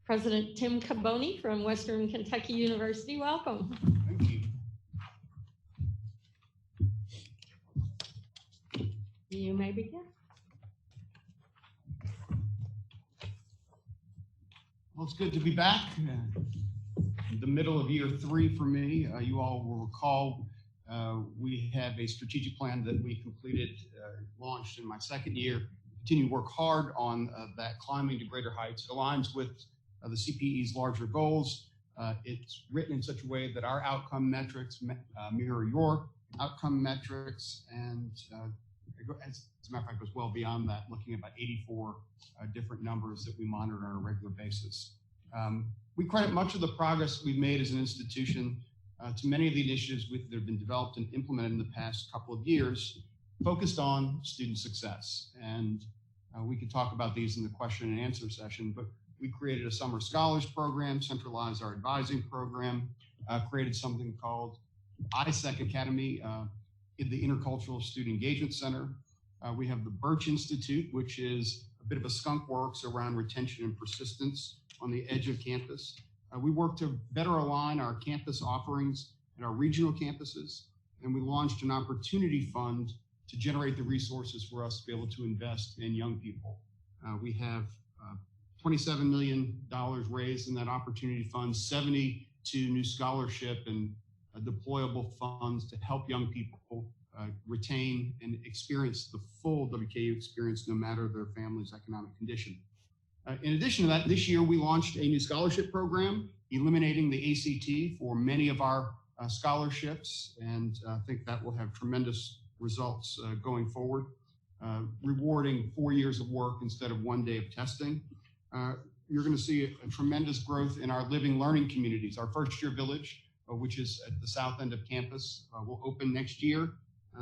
President Tim Caboni from Western Kentucky University. Welcome. Thank you. You may begin. Well, it's good to be back. The middle of year 3 for me. You all will recall we have a strategic plan that we completed, launched in my second year. Continue to work hard on that climbing to greater heights. It aligns with the CPE's larger goals. It's written in such a way that our outcome metrics mirror your outcome metrics, and as a matter of fact, goes well beyond that, looking at about 84 different numbers that we monitor on a regular basis. We credit much of the progress we've made as an institution to many of the initiatives that have been developed and implemented in the past couple of years, focused on student success. And we could talk about these in the question and answer session, but we created a summer scholars program, centralized our advising program, created something called ISEC Academy in the Intercultural Student Engagement Center. We have the Birch Institute, which is a bit of a skunk works around retention and persistence on the edge of campus. We work to better align our campus offerings at our regional campuses, and we launched an opportunity fund to generate the resources for us to be able to invest in young people. We have $27 million raised in that opportunity fund, 72 new scholarship and deployable funds to help young people retain and experience the full WKU experience, no matter their family's economic condition. In addition to that, this year we launched a new scholarship program, eliminating the ACT for many of our scholarships, and I think that will have tremendous results going forward, rewarding 4 years of work instead of 1 day of testing. You're going to see a tremendous growth in our living learning communities. Our first year village, which is at the south end of campus, will open next year.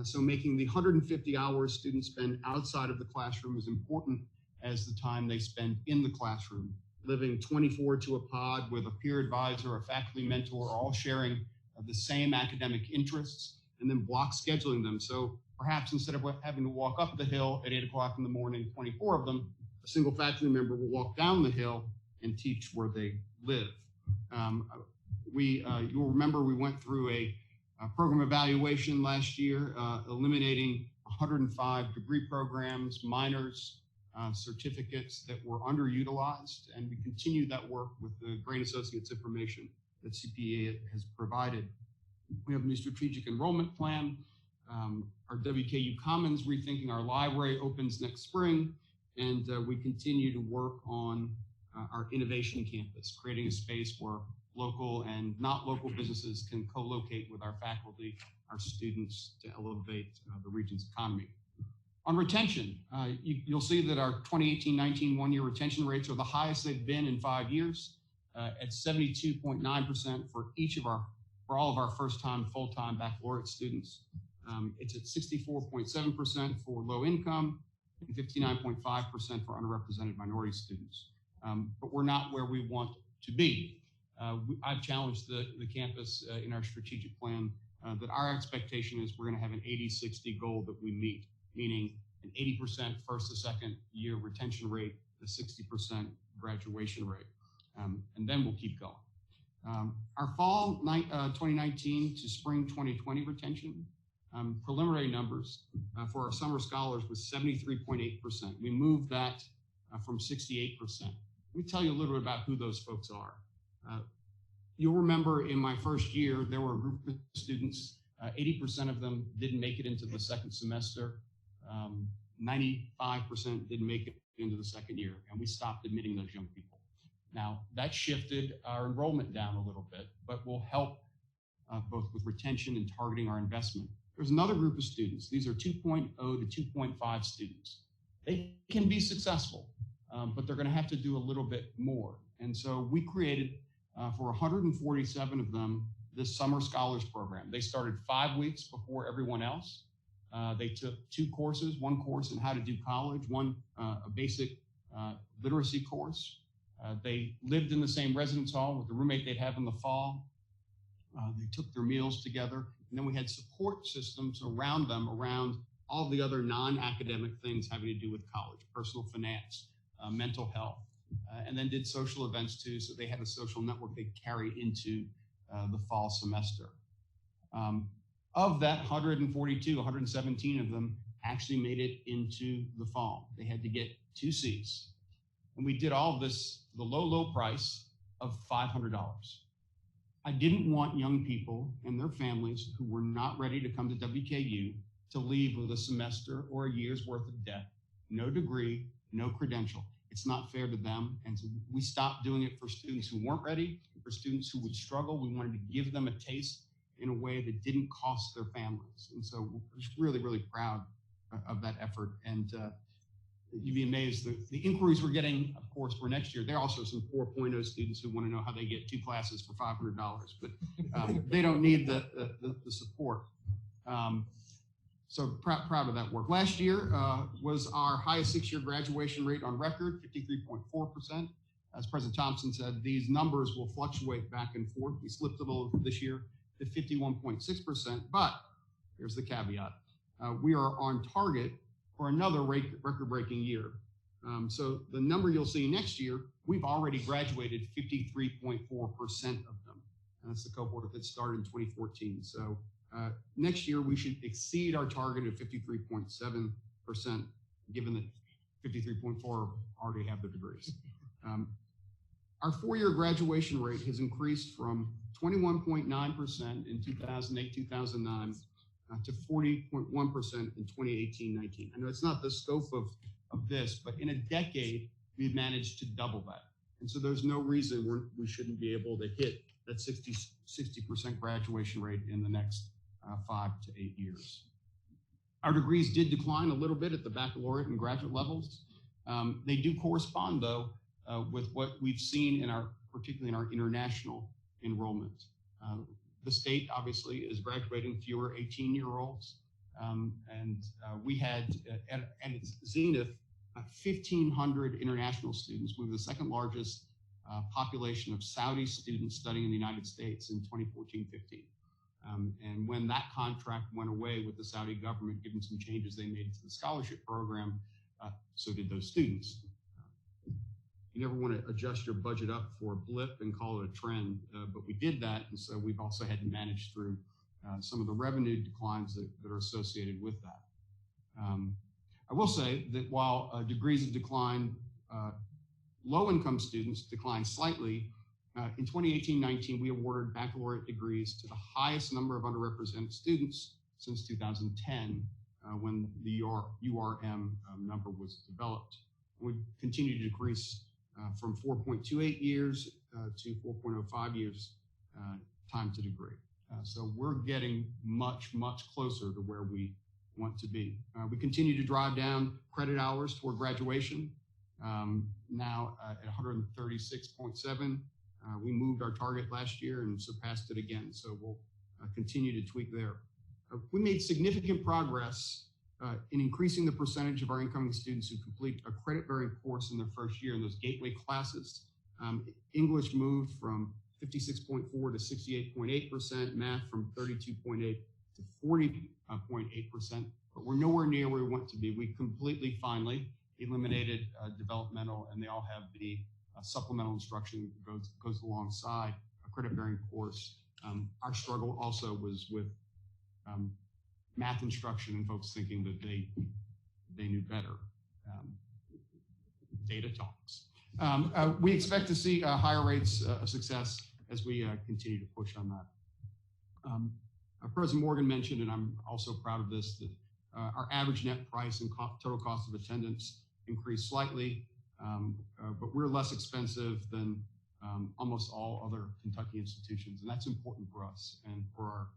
So making the 150 hours students spend outside of the classroom is important as the time they spend in the classroom, living 24 to a pod with a peer advisor, a faculty mentor, all sharing the same academic interests, and then block scheduling them. So perhaps instead of having to walk up the hill at 8 o'clock in the morning, 24 of them, a single faculty member will walk down the hill and teach where they live. You'll remember we went through a program evaluation last year, eliminating 105 degree programs, minors, certificates that were underutilized, and we continue that work with the Grain Associates information that CPE has provided. We have a new strategic enrollment plan. Our WKU Commons Rethinking Our Library opens next spring, and we continue to work on our innovation campus, creating a space where local and not local businesses can co-locate with our faculty, our students, to elevate the region's economy. On retention, you'll see that our 2018-19 one-year retention rates are the highest they've been in 5 years, at 72.9% for all of our first-time, full-time baccalaureate students. It's at 64.7% for low income and 59.5% for underrepresented minority students. But we're not where we want to be. I've challenged the campus in our strategic plan that our expectation is we're going to have an 80-60 goal that we meet, meaning an 80% first to second year retention rate, a 60% graduation rate, and then we'll keep going. Our fall 2019 to spring 2020 retention, preliminary numbers for our summer scholars was 73.8%. We moved that from 68%. Let me tell you a little bit about who those folks are. You'll remember in my first year, there were a group of students, 80% of them didn't make it into the second semester, 95% didn't make it into the second year, and we stopped admitting those young people. Now, that shifted our enrollment down a little bit, but will help both with retention and targeting our investment. There's another group of students. These are 2.0 to 2.5 students. They can be successful, but they're going to have to do a little bit more. And so we created for 147 of them this summer scholars program. They started 5 weeks before everyone else. They took 2 courses, one course in how to do college, one a basic literacy course. They lived in the same residence hall with the roommate they'd have in the fall. They took their meals together, and then we had support systems around them, around all the other non-academic things having to do with college, personal finance, mental health, and then did social events too. So they had a social network they carry into the fall semester. Of that 142, 117 of them actually made it into the fall. They had to get 2 Cs. And we did all of this for the low, low price of $500. I didn't want young people and their families who were not ready to come to WKU to leave with a semester or a year's worth of debt, no degree, no credential. It's not fair to them. And so we stopped doing it for students who weren't ready, for students who would struggle. We wanted to give them a taste in a way that didn't cost their families. And so we're just really, really proud of that effort. And you'd be amazed, the inquiries we're getting, of course, for next year. There are also some 4.0 students who want to know how they get 2 classes for $500, but they don't need the support. So proud of that work. Last year was our highest 6-year graduation rate on record, 53.4%. As President Thompson said, these numbers will fluctuate back and forth. We slipped a little this year to 51.6%, but here's the caveat. We are on target for another record-breaking year. So the number you'll see next year, we've already graduated 53.4% of them. And that's the cohort that started in 2014. So next year, we should exceed our target of 53.7%, given that 53.4 already have their degrees. Our 4-year graduation rate has increased from 21.9% in 2008-2009 to 40.1% in 2018-19. I know it's not the scope of this, but in a decade, we've managed to double that. And so there's no reason we shouldn't be able to hit that 60% graduation rate in the next 5 to 8 years. Our degrees did decline a little bit at the baccalaureate and graduate levels. They do correspond, though, with what we've seen particularly in our international enrollment. The state obviously is graduating fewer 18-year-olds, and we had at its zenith 1,500 international students. We were the second largest population of Saudi students studying in the United States in 2014-15. And when that contract went away with the Saudi government, given some changes they made to the scholarship program, so did those students. You never want to adjust your budget up for a blip and call it a trend, but we did that, and so we've also had to manage through some of the revenue declines that are associated with that. I will say that while degrees have declined, low-income students declined slightly. In 2018-19, we awarded baccalaureate degrees to the highest number of underrepresented students since 2010, when the URM number was developed. We continue to decrease from 4.28 years to 4.05 years time to degree. So we're getting much, much closer to where we want to be. We continue to drive down credit hours toward graduation, now at 136.7. We moved our target last year and surpassed it again, so we'll continue to tweak there. We made significant progress in increasing the percentage of our incoming students who complete a credit-bearing course in their first year in those gateway classes. English moved from 56.4 to 68.8%, math from 32.8 to 40.8%, but we're nowhere near where we want to be. We completely, finally, eliminated developmental, and they all have the supplemental instruction that goes alongside a credit-bearing course. Our struggle also was with math instruction and folks thinking that they knew better. Data talks. We expect to see higher rates of success as we continue to push on that. President Morgan mentioned, and I'm also proud of this, that our average net price and total cost of attendance increased slightly, but we're less expensive than almost all other Kentucky institutions, and that's important for us and for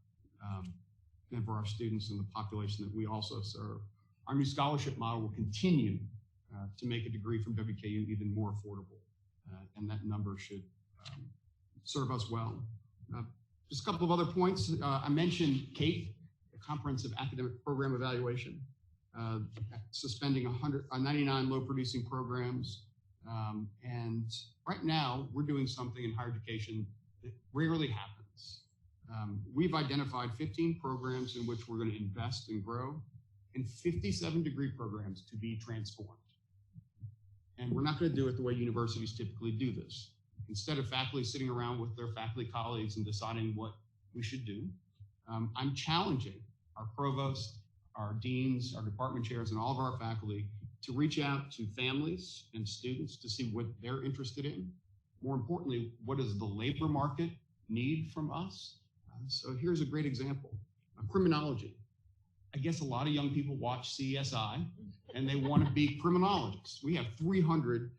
our students and the population that we also serve. Our new scholarship model will continue to make a degree from WKU even more affordable, and that number should serve us well. Just a couple of other points. I mentioned CAPE, the Comprehensive Academic Program Evaluation, suspending 99 low-producing programs, and right now we're doing something in higher education that rarely happens. We've identified 15 programs in which we're going to invest and grow, and 57 degree programs to be transformed. And we're not going to do it the way universities typically do this. Instead of faculty sitting around with their faculty colleagues and deciding what we should do, I'm challenging our provost, our deans, our department chairs, and all of our faculty to reach out to families and students to see what they're interested in. More importantly, what does the labor market need from us? So here's a great example. Criminology. I guess a lot of young people watch CSI and they want to be criminologists. We have 300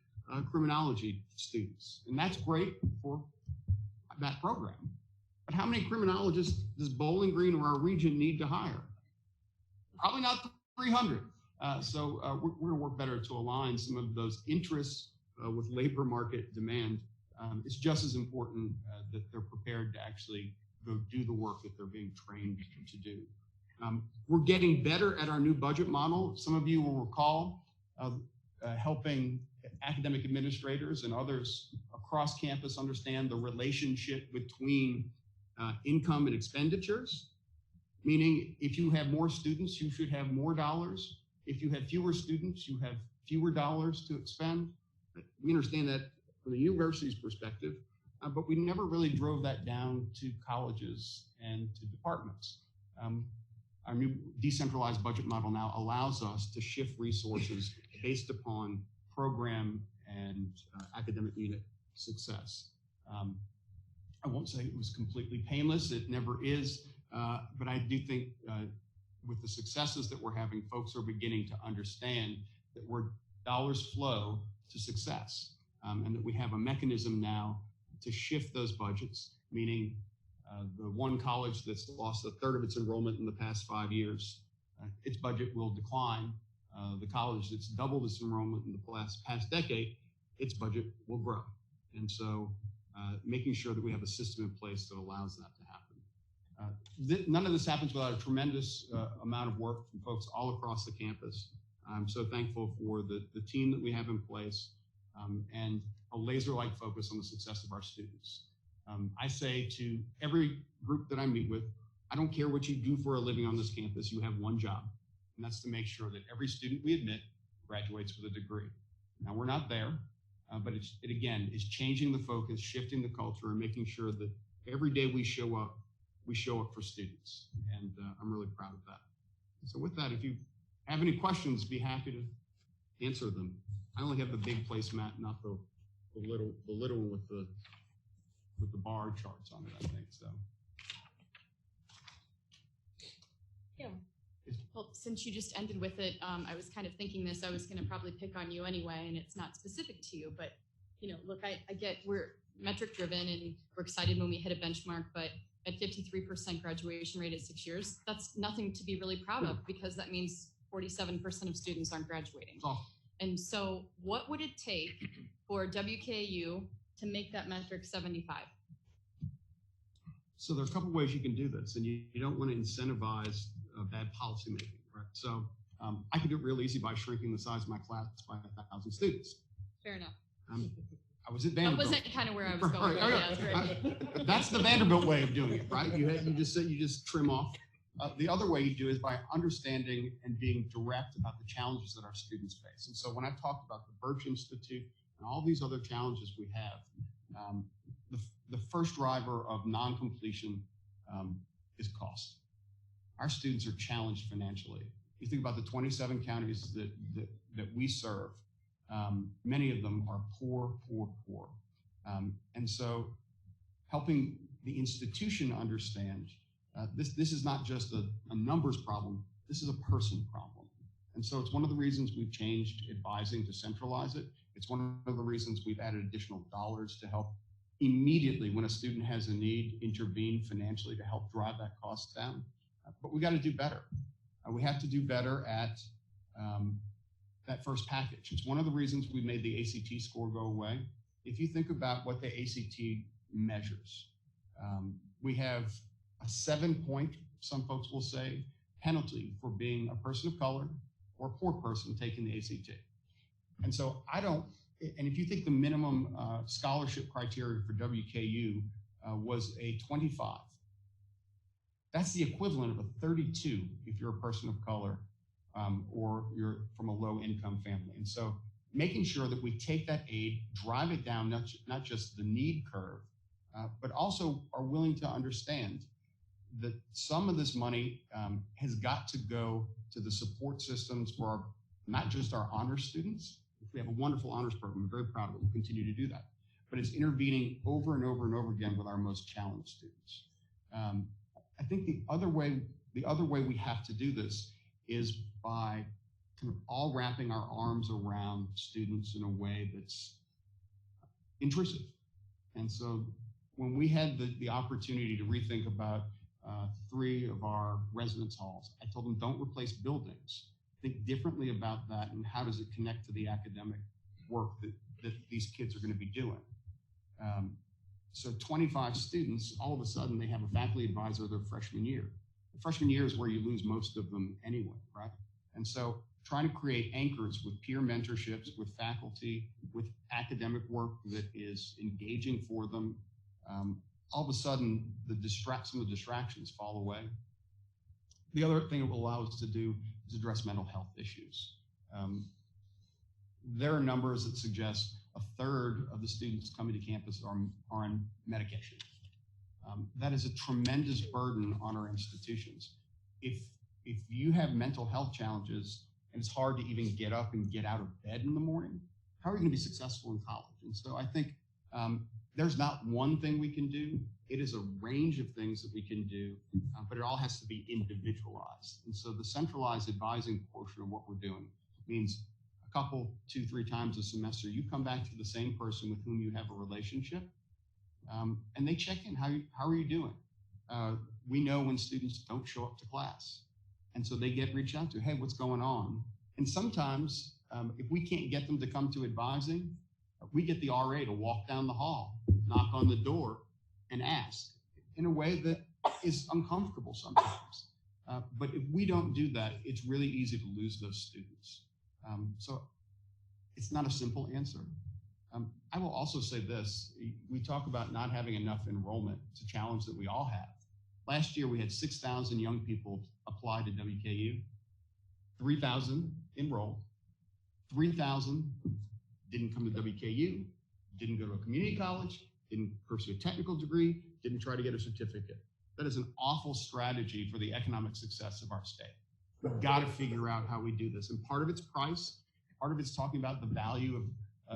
criminology students, and that's great for that program. But how many criminologists does Bowling Green or our region need to hire? Probably not 300. So we're going to work better to align some of those interests with labor market demand. It's just as important that they're prepared to actually go do the work that they're being trained to do. We're getting better at our new budget model. Some of you will recall helping academic administrators and others across campus understand the relationship between income and expenditures, meaning if you have more students, you should have more dollars. If you have fewer students, you have fewer dollars to expend. We understand that from the university's perspective, but we never really drove that down to colleges and to departments. Our new decentralized budget model now allows us to shift resources based upon program and academic unit success. I won't say it was completely painless, it never is, but I do think with the successes that we're having, folks are beginning to understand that where dollars flow to success, and that we have a mechanism now to shift those budgets, meaning the one college that's lost a third of its enrollment in the past 5 years, its budget will decline. The college that's doubled its enrollment in the past decade, its budget will grow. And so making sure that we have a system in place that allows that to happen. None of this happens without a tremendous amount of work from folks all across the campus. I'm so thankful for the team that we have in place and a laser-like focus on the success of our students. I say to every group that I meet with, I don't care what you do for a living on this campus, you have one job, and that's to make sure that every student we admit graduates with a degree. Now, we're not there, but it again is changing the focus, shifting the culture, and making sure that every day we show up for students, and I'm really proud of that. So with that, if you have any questions, be happy to answer them. I only have the big placemat, not the little one with the bar charts on it, I think so. Yeah. Well, since you just ended with it, I was kind of thinking this. I was going to probably pick on you anyway, and it's not specific to you. But look, I get we're metric driven, and we're excited when we hit a benchmark. But at 53% graduation rate at 6 years, that's nothing to be really proud of, because that means 47% of students aren't graduating. Oh. And so, what would it take for WKU to make that metric 75? So there are a couple ways you can do this, and you don't want to incentivize bad policymaking, right? So I could do it real easy by shrinking the size of my class by 1,000 students. Fair enough. I was at Vanderbilt. That wasn't kind of where I was going. Right. That's the Vanderbilt way of doing it, right? You just trim off. The other way you do is by understanding and being direct about the challenges that our students face. And so when I talked about the Birch Institute and all these other challenges we have, the first driver of non-completion is cost. Our students are challenged financially. You think about the 27 counties that we serve, many of them are poor. And so helping the institution understand this is not just a numbers problem, this is a person problem. And so it's one of the reasons we've changed advising to centralize it. It's one of the reasons we've added additional dollars to help immediately when a student has a need, intervene financially to help drive that cost down. But we got to do better. We have to do better at that first package. It's one of the reasons we made the ACT score go away. If you think about what the ACT measures, we have a 7-point, some folks will say, penalty for being a person of color or a poor person taking the ACT. And so and if you think the minimum scholarship criteria for WKU was a 25, that's the equivalent of a 32 if you're a person of color or you're from a low income family. And so making sure that we take that aid, drive it down, not just the need curve, but also are willing to understand that some of this money has got to go to the support systems for not just our honors students. We have a wonderful honors program. We're very proud of it. We'll continue to do that. But it's intervening over and over and over again with our most challenged students. I think the other way we have to do this is by kind of all wrapping our arms around students in a way that's intrusive. And so when we had the opportunity to rethink about 3 of our residence halls, I told them, don't replace buildings. Think differently about that, and how does it connect to the academic work that these kids are going to be doing. So 25 students, all of a sudden they have a faculty advisor their freshman year. The freshman year is where you lose most of them anyway, right? And so trying to create anchors with peer mentorships, with faculty, with academic work that is engaging for them, all of a sudden some of the distractions fall away. The other thing it will allow us to do is address mental health issues. There are numbers that suggest 1/3 of the students coming to campus are on medication. That is a tremendous burden on our institutions. If you have mental health challenges and it's hard to even get up and get out of bed in the morning, how are you going to be successful in college? And so I think there's not one thing we can do. It is a range of things that we can do, but it all has to be individualized. And so the centralized advising portion of what we're doing means a couple, 2-3 times a semester, you come back to the same person with whom you have a relationship, and they check in. How are you doing? We know when students don't show up to class. And so they get reached out to, hey, what's going on? And sometimes if we can't get them to come to advising, we get the RA to walk down the hall, knock on the door, and ask in a way that is uncomfortable sometimes. But if we don't do that, it's really easy to lose those students. So it's not a simple answer. I will also say this. We talk about not having enough enrollment. It's a challenge that we all have. Last year, we had 6,000 young people apply to WKU, 3,000 enrolled, 3,000 didn't come to WKU, didn't go to a community college, didn't pursue a technical degree, didn't try to get a certificate. That is an awful strategy for the economic success of our state. We've got to figure out how we do this. And part of it's price, part of it's talking about the value of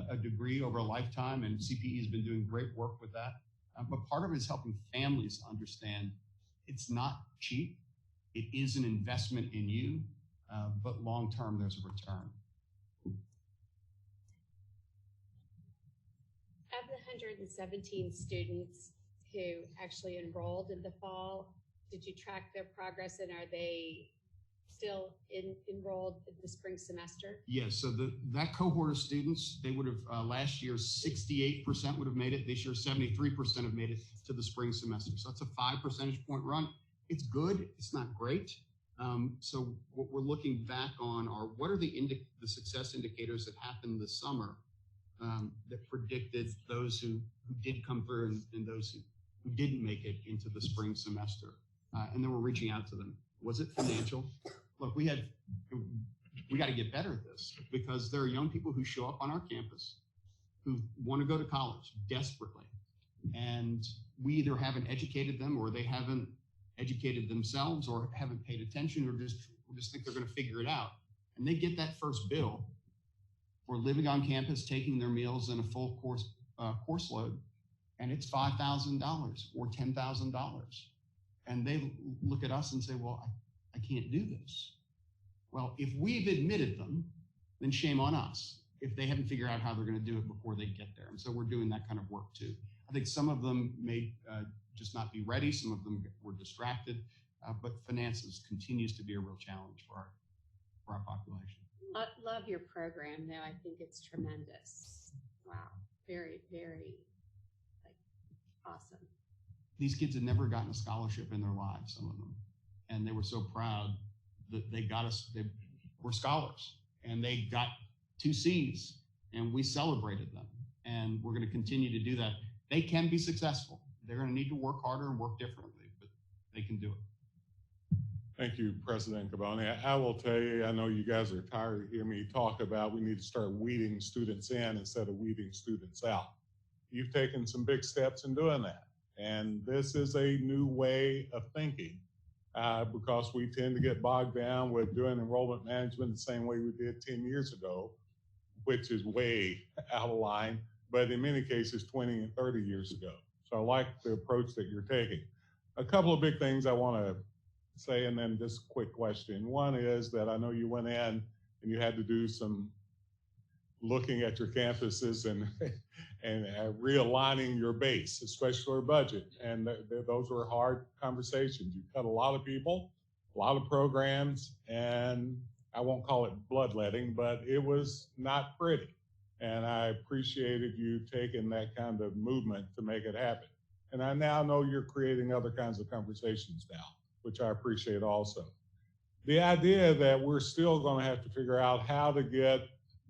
a degree over a lifetime, and CPE has been doing great work with that. But part of it is helping families understand it's not cheap. It is an investment in you, but long-term there's a return. Of the 117 students who actually enrolled in the fall, did you track their progress, and are they still enrolled in the spring semester? Yes, so that cohort of students, they would have, last year, 68% would have made it. This year, 73% have made it to the spring semester. So that's a 5 percentage point run. It's good, it's not great. So what we're looking back on are what are the success indicators that happened this summer that predicted those who did come through and those who didn't make it into the spring semester. And then we're reaching out to them. Was it financial? Look, we got to get better at this, because there are young people who show up on our campus who want to go to college desperately. And we either haven't educated them, or they haven't educated themselves, or haven't paid attention, or just think they're going to figure it out. And they get that first bill for living on campus, taking their meals and a full course load, and it's $5,000 or $10,000. And they look at us and say, well, I can't do this. Well, if we've admitted them, then shame on us if they haven't figured out how they're going to do it before they get there. And so we're doing that kind of work too. I think some of them may just not be ready. Some of them were distracted, but finances continues to be a real challenge for our population. Love your program, though. I think it's tremendous. Wow. Very, very awesome. These kids had never gotten a scholarship in their lives, some of them. And they were so proud that they were scholars, and they got 2 C's, and we celebrated them. And we're going to continue to do that. They can be successful. They're going to need to work harder and work differently, but they can do it. Thank you, President Caboni. I will tell you, I know you guys are tired of hearing me talk about we need to start weeding students in instead of weeding students out. You've taken some big steps in doing that. And this is a new way of thinking because we tend to get bogged down with doing enrollment management the same way we did 10 years ago, which is way out of line, but in many cases, 20 and 30 years ago. So I like the approach that you're taking. A couple of big things I want to say, and then just a quick question. One is that I know you went in and you had to do some looking at your campuses and realigning your base, especially your budget. And those were hard conversations. You cut a lot of people, a lot of programs, and I won't call it bloodletting, but it was not pretty. And I appreciated you taking that kind of movement to make it happen. And I now know you're creating other kinds of conversations now, which I appreciate also. The idea that we're still going to have to figure out how to get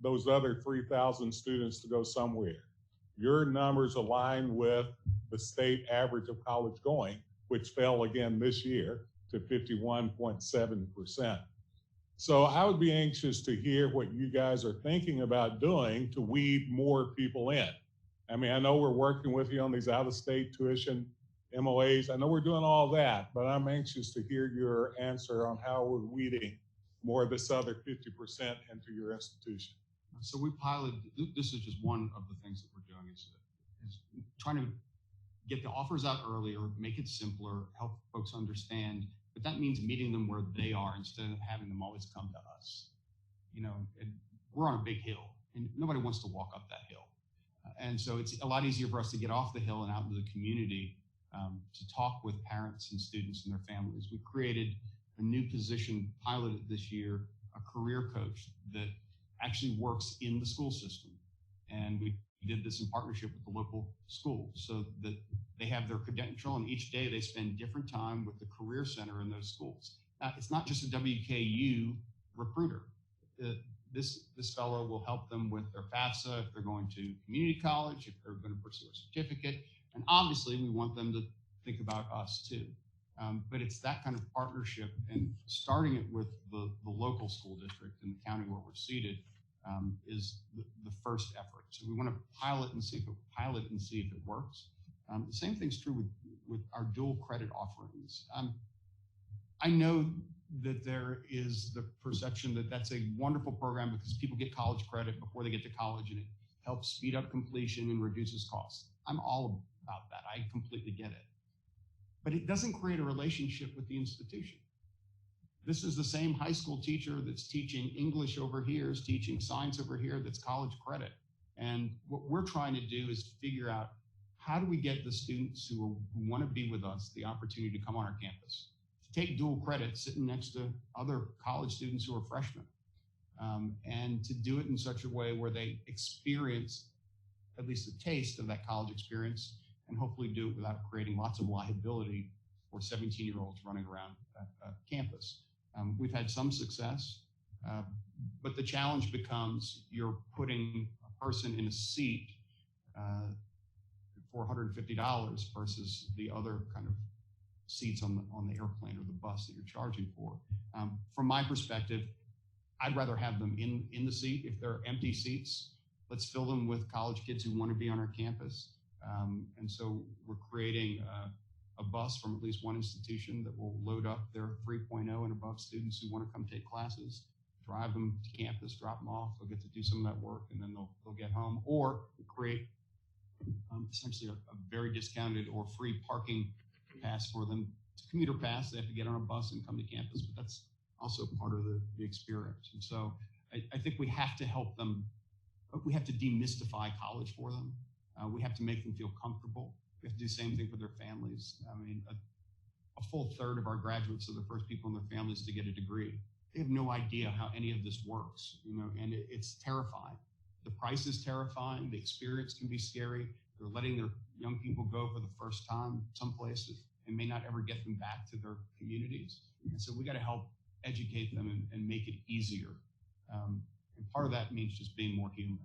those other 3,000 students to go somewhere. Your numbers align with the state average of college going, which fell again this year to 51.7%. So I would be anxious to hear what you guys are thinking about doing to weed more people in. I mean, I know we're working with you on these out-of-state tuition MOAs. I know we're doing all that, but I'm anxious to hear your answer on how we're weeding more of this other 50% into your institution. So we piloted, this is just one of the things that we're doing is trying to get the offers out earlier, make it simpler, help folks understand, but that means meeting them where they are instead of having them always come to us. You know, we're on a big hill and nobody wants to walk up that hill. And so it's a lot easier for us to get off the hill and out into the community to talk with parents and students and their families. We created a new position, piloted this year, a career coach that actually works in the school system. And we did this in partnership with the local school so that they have their credential and each day they spend different time with the career center in those schools. Now, it's not just a WKU recruiter. This fellow will help them with their FAFSA if they're going to community college, if they're going to pursue a certificate. And obviously we want them to think about us too. But it's that kind of partnership and starting it with the local school district in the county where we're seated is the first effort. So we want to pilot and see if it works. The same thing's true with our dual credit offerings. I know that there is the perception that that's a wonderful program because people get college credit before they get to college and it helps speed up completion and reduces costs. I'm all about that. I completely get it. But it doesn't create a relationship with the institution. This is the same high school teacher that's teaching English over here, is teaching science over here, that's college credit. And what we're trying to do is figure out how do we get the students who want to be with us the opportunity to come on our campus, to take dual credit sitting next to other college students who are freshmen, and to do it in such a way where they experience at least a taste of that college experience and hopefully do it without creating lots of liability for 17-year-olds running around campus. We've had some success, but the challenge becomes you're putting a person in a seat for $150 versus the other kind of seats on the airplane or the bus that you're charging for. From my perspective, I'd rather have them in the seat. If they're empty seats, let's fill them with college kids who want to be on our campus. And so we're creating a bus from at least one institution that will load up their 3.0 and above students who want to come take classes, drive them to campus, drop them off. They'll get to do some of that work and then they'll get home. Or we create essentially a very discounted or free parking pass for them. It's a commuter pass. They have to get on a bus and come to campus, but that's also part of the experience. And so I think we have to help them. We have to demystify college for them. We have to make them feel comfortable. We have to do the same thing for their families. I mean, a full third of our graduates are the first people in their families to get a degree. They have no idea how any of this works, you know, and it's terrifying. The price is terrifying. The experience can be scary. They're letting their young people go for the first time some places and may not ever get them back to their communities. And so we got to help educate them and make it easier. And part of that means just being more human.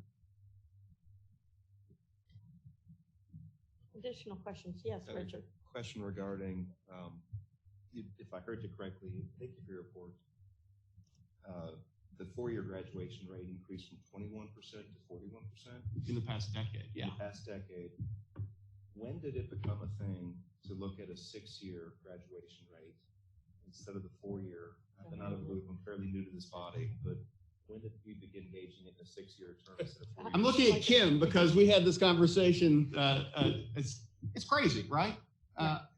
Additional questions? Yes, Richard. Question regarding if I heard you correctly, thank you for your report. The four-year graduation rate increased from 21% to 41%. In the past decade, yeah. In the past decade. When did it become a thing to look at a 6-year graduation rate instead of the 4-year? I've been out of the loop. I'm fairly new to this body, but when did we begin engaging in a 6-year term instead of 4 years? I'm looking at Kim because we had this conversation. It's crazy, right?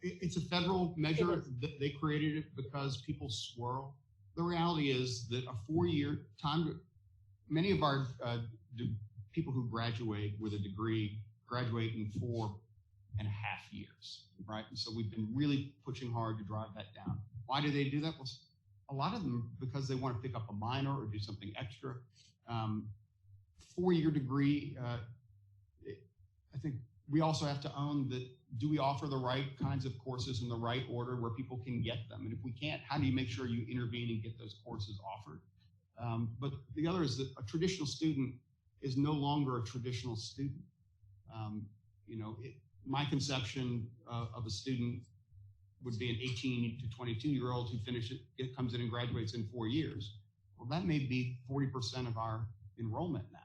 It's a federal measure. They created it because people swirl. The reality is that a 4-year time, many of our people who graduate with a degree graduate in 4.5 years, right? And so we've been really pushing hard to drive that down. Why do they do that? Well, a lot of them because they want to pick up a minor or do something extra. 4-year degree, I think we also have to own that. Do we offer the right kinds of courses in the right order where people can get them? And if we can't, how do you make sure you intervene and get those courses offered? But the other is that a traditional student is no longer a traditional student. My conception of a student would be an 18 to 22-year-old who comes in and graduates in 4 years. Well, that may be 40% of our enrollment now.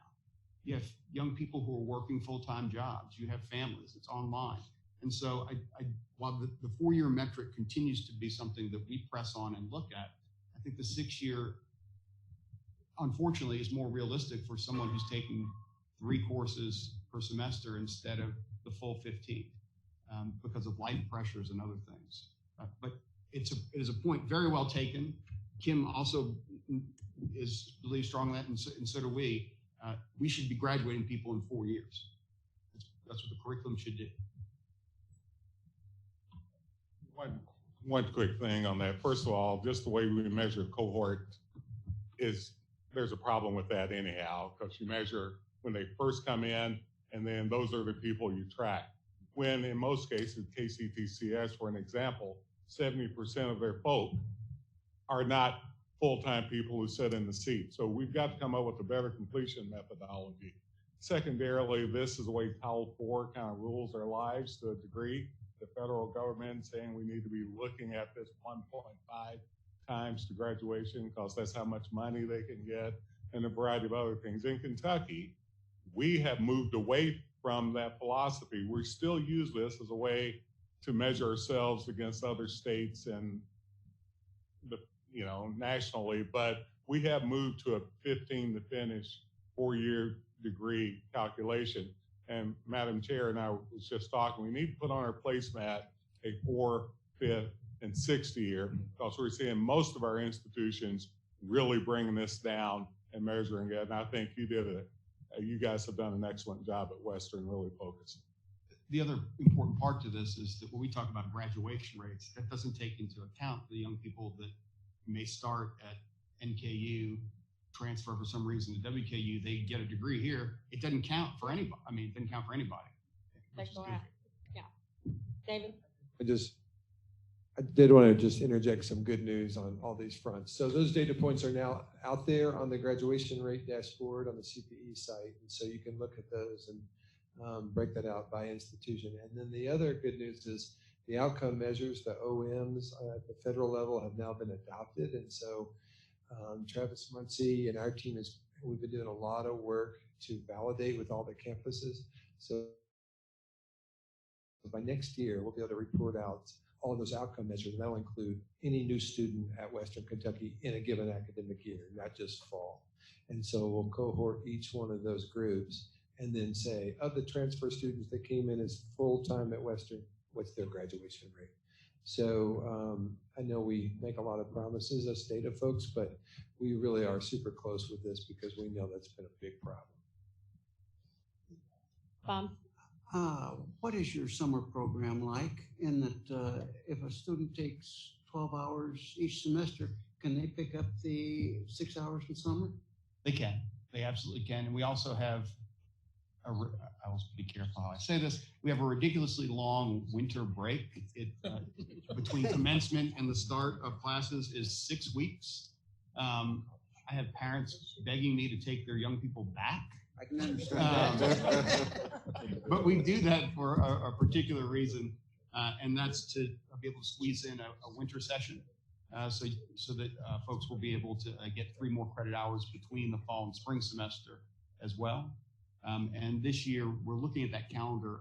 You have young people who are working full-time jobs. You have families. It's online. And so while the 4-year metric continues to be something that we press on and look at, I think the 6-year, unfortunately, is more realistic for someone who's taking 3 courses per semester instead of the full 15 because of life pressures and other things. But it is a point very well taken. Kim also believes strongly that, and so do we. We should be graduating people in 4 years. That's what the curriculum should do. One quick thing on that. First of all, just the way we measure cohort there's a problem with that anyhow, because you measure when they first come in, and then those are the people you track. When in most cases, KCTCS, for an example, 70% of their folk are not full-time people who sit in the seat. So we've got to come up with a better completion methodology. Secondarily, this is the way Title IV kind of rules our lives to a degree. The federal government saying we need to be looking at this 1.5 times to graduation because that's how much money they can get, and a variety of other things. In Kentucky, we have moved away from that philosophy. We still use this as a way to measure ourselves against other states and nationally, but we have moved to a 15 to finish 4-year degree calculation. And Madam Chair and I was just talking, we need to put on our placemat a 4th, 5th, and 6th year, because we're seeing most of our institutions really bringing this down and measuring it. And I think you guys have done an excellent job at Western, really focusing. The other important part to this is that when we talk about graduation rates, that doesn't take into account the young people that may start at NKU, transfer for some reason to WKU, they get a degree here. It doesn't count for anybody. I mean, it doesn't count for anybody. Yeah. David? I did want to just interject some good news on all these fronts. So those data points are now out there on the graduation rate dashboard on the CPE site. And so you can look at those and break that out by institution. And then the other good news is the outcome measures, the OMs at the federal level have now been adopted. And so Travis Muncie and our team we've been doing a lot of work to validate with all the campuses. So by next year, we'll be able to report out all those outcome measures. That'll include any new student at Western Kentucky in a given academic year, not just fall. And so we'll cohort each one of those groups and then say, of the transfer students that came in as full-time at Western, what's their graduation rate? So I know we make a lot of promises as data folks, but we really are super close with this because we know that's been a big problem. What is your summer program like? In that if a student takes 12 hours each semester, can they pick up the 6 hours in summer? They can. They absolutely can. And we also have, I will be careful how I say this, we have a ridiculously long winter break. Between commencement and the start of classes is 6 weeks. I have parents begging me to take their young people back. I can understand that. But we do that for a particular reason. and that's to be able to squeeze in a winter session. So that folks will be able to get 3 more credit hours between the fall and spring semester as well. And this year, we're looking at that calendar.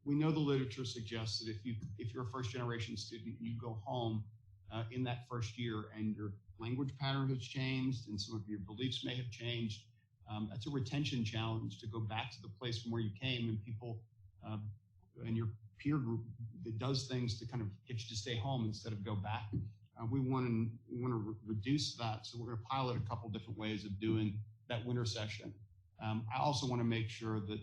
We know the literature suggests that if you're a first generation student, you go home in that first year and your language pattern has changed and some of your beliefs may have changed. That's a retention challenge to go back to the place from where you came, and people and your peer group that does things to kind of get you to stay home instead of go back. We want to reduce that, so we're going to pilot a couple different ways of doing that winter session. I also want to make sure that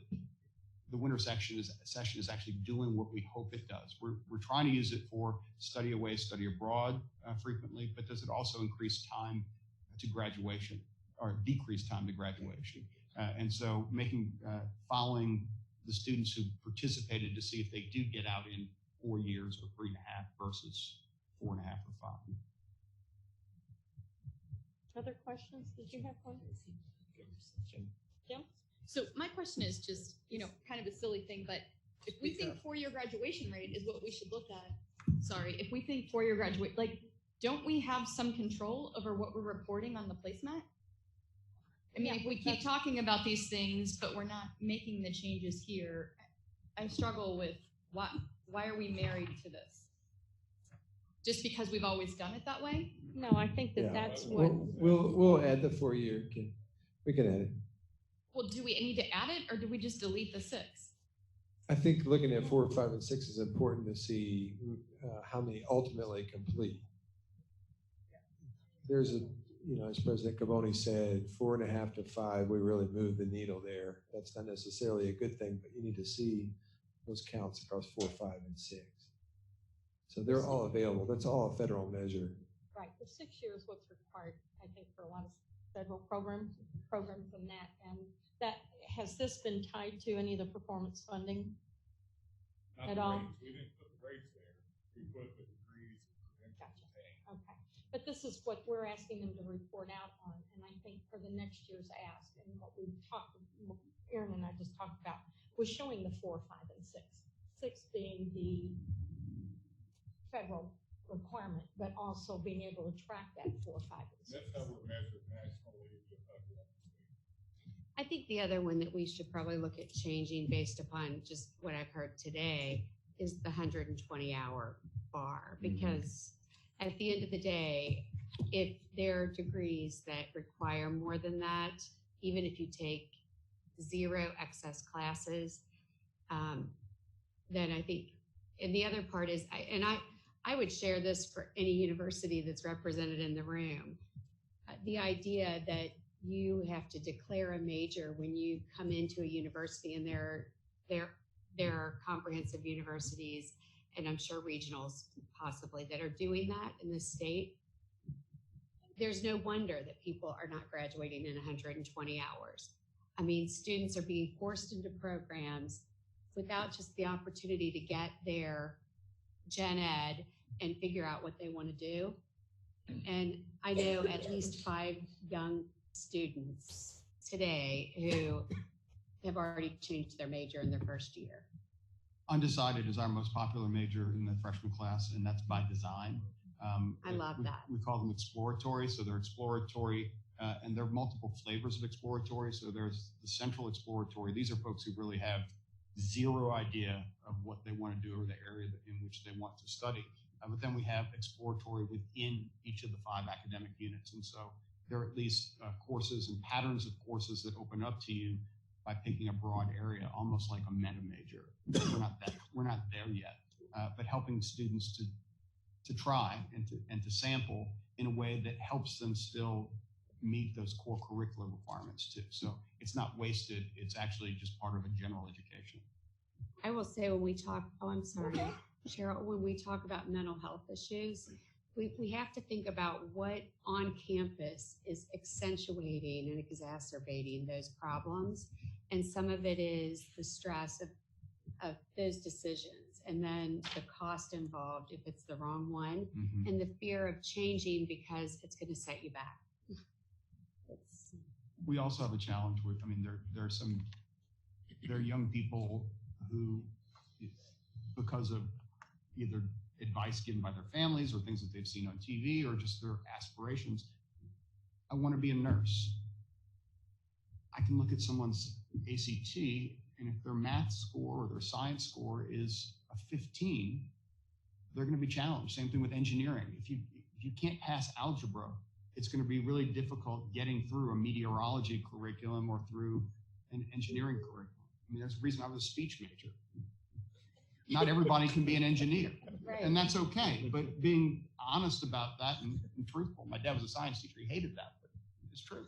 the winter session is actually doing what we hope it does. We're trying to use it for study away, study abroad frequently, but does it also increase time to graduation or decrease time to graduation? And so following the students who participated to see if they do get out in 4 years or 3.5 versus 4.5 or 5. Other questions? Did you have one? Jim? So my question is just, kind of a silly thing, but if we think 4-year graduation rate is what we should look at, if we think 4-year graduate, don't we have some control over what we're reporting on the placemat? I mean, if we keep talking about these things, but we're not making the changes here, I struggle with why are we married to this? Just because we've always done it that way? No, I think that's what. We'll add the 4-year. We can add it. Well, do we need to add it, or do we just delete the 6? I think looking at 4, 5, and 6 is important to see how many ultimately complete. There's as President Caboni said, 4.5 to 5, we really move the needle there. That's not necessarily a good thing, but you need to see those counts across 4, 5, and 6. So they're all available. That's all a federal measure. Right. The 6 years what's required, I think, for a lot of federal programs and that. And that has this been tied to any of the performance funding at all? We didn't put the rates there. We put the degrees and credentials. Gotcha. Okay. But this is what we're asking them to report out on. And I think for the next year's ask, and what Aaron and I just talked about, was showing the 4, 5, and 6. 6 being the federal requirement, but also being able to track that 4, 5, and 6. That's how we're measured nationally. I think the other one that we should probably look at changing based upon just what I've heard today is the 120-hour bar, because at the end of the day, if there are degrees that require more than that, even if you take 0 excess classes, then I think, and the other part is, I would share this for any university that's represented in the room, the idea that you have to declare a major when you come into a university, and there are comprehensive universities, and I'm sure regionals possibly, that are doing that in the state. There's no wonder that people are not graduating in 120 hours. I mean, students are being forced into programs without just the opportunity to get their gen ed and figure out what they want to do. And I know at least 5 young students today who have already changed their major in their first year. Undecided is our most popular major in the freshman class, and that's by design. I love that. We call them exploratory, so they're exploratory, and there are multiple flavors of exploratory. So there's the central exploratory. These are folks who really have 0 idea of what they want to do or the area in which they want to study. But then we have exploratory within each of the 5 academic units. And so there are at least courses and patterns of courses that open up to you by picking a broad area, almost like a meta major. We're not there yet, but helping students to try and to sample in a way that helps them still meet those core curricular requirements too. So it's not wasted. It's actually just part of a general education. I will say when we talk, I'm sorry, Cheryl, when we talk about mental health issues, we have to think about what on campus is accentuating and exacerbating those problems. And some of it is the stress of those decisions, and then the cost involved if it's the wrong one, and the fear of changing because it's going to set you back. We also have a challenge with, there are young people who, because of either advice given by their families or things that they've seen on TV or just their aspirations. I want to be a nurse. I can look at someone's ACT, and if their math score or their science score is a 15, they're going to be challenged. Same thing with engineering. If you can't pass algebra, it's going to be really difficult getting through a meteorology curriculum or through an engineering curriculum. I mean, that's the reason I was a speech major. Not everybody can be an engineer, and that's okay. But being honest about that and truthful. My dad was a science teacher. He hated that, but it's true.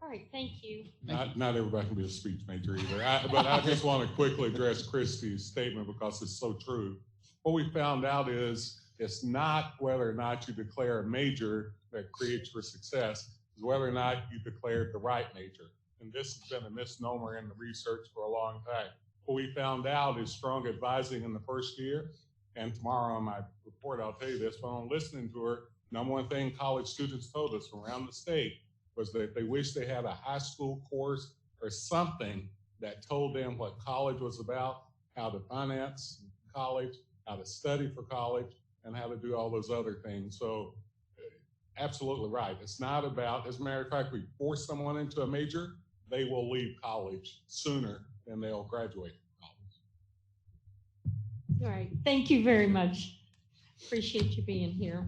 All right, thank you. Not everybody can be a speech major either. But I just want to quickly address Christy's statement because it's so true. What we found out is it's not whether or not you declare a major that creates your success, it's whether or not you declared the right major. And this has been a misnomer in the research for a long time. What we found out is strong advising in the first year. And tomorrow on my report, I'll tell you this, but on listening to her, number one thing college students told us from around the state was that they wish they had a high school course or something that told them what college was about, how to finance college, how to study for college, and how to do all those other things. So absolutely right. It's not about, as a matter of fact, we force someone into a major, they will leave college sooner than they'll graduate from college. All right, thank you very much. Appreciate you being here.